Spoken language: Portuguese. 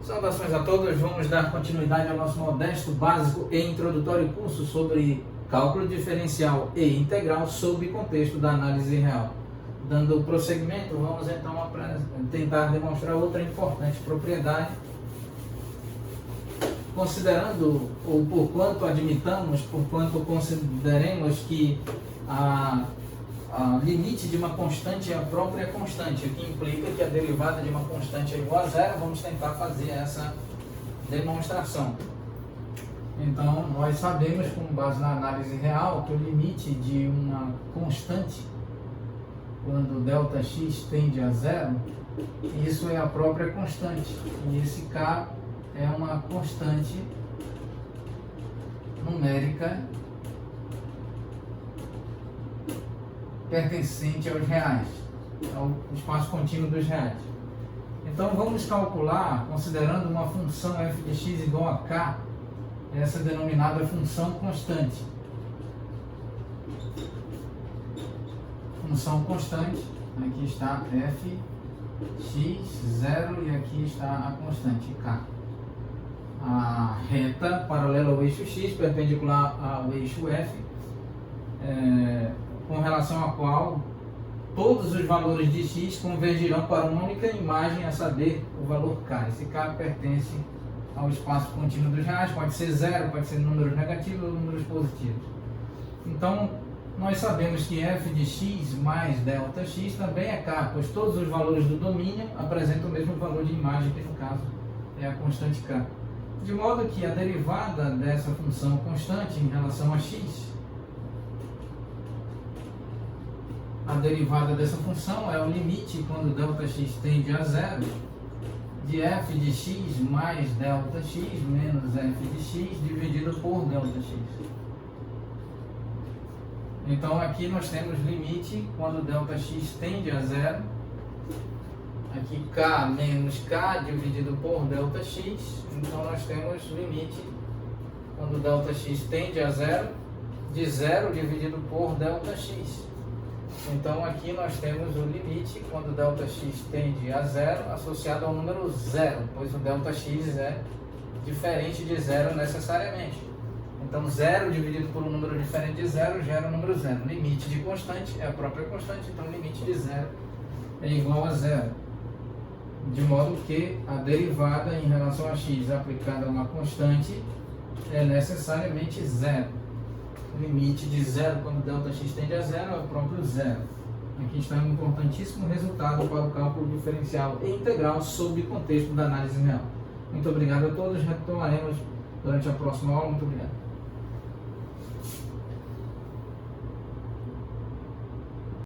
Saudações a todos, vamos dar continuidade ao nosso modesto, básico e introdutório curso sobre cálculo diferencial e integral sob contexto da análise real. Dando prosseguimento, vamos então tentar demonstrar outra importante propriedade, considerando, ou por quanto admitamos, por quanto consideremos que a limite de uma constante é a própria constante, o que implica que a derivada de uma constante é igual a zero. Vamos tentar fazer essa demonstração. Então, nós sabemos, com base na análise real, que o limite de uma constante, quando ΔX tende a zero, isso é a própria constante. E esse K é uma constante numérica pertencente aos reais, ao espaço contínuo dos reais. Então vamos calcular, considerando uma função f de x igual a k, essa denominada função constante. Função constante, aqui está f, x, 0 e aqui está a constante k. A reta paralela ao eixo x, perpendicular ao eixo f, com relação à qual todos os valores de x convergirão para uma única imagem, a saber, o valor k. Esse k pertence ao espaço contínuo dos reais, pode ser zero, pode ser números negativos ou números positivos. Então, nós sabemos que f de x mais ΔX também é k, pois todos os valores do domínio apresentam o mesmo valor de imagem, que no caso é a constante k. De modo que a derivada dessa função constante em relação a x, a derivada dessa função é o limite, quando ΔX tende a zero, de f de x mais ΔX menos f de x dividido por ΔX. Então aqui nós temos limite quando ΔX tende a zero, aqui k menos k dividido por ΔX, então nós temos limite quando ΔX tende a zero, de zero dividido por ΔX. Então aqui nós temos o limite quando ΔX tende a zero associado ao número zero, pois o ΔX é diferente de zero necessariamente. Então 0 dividido por um número diferente de zero gera o número zero. Limite de constante é a própria constante, então limite de zero é igual a zero. De modo que a derivada em relação a x aplicada a uma constante é necessariamente zero. O limite de zero quando ΔX tende a zero é o próprio zero. Aqui está um importantíssimo resultado para o cálculo diferencial e integral sob contexto da análise real. Muito obrigado a todos, retomaremos durante a próxima aula. Muito obrigado.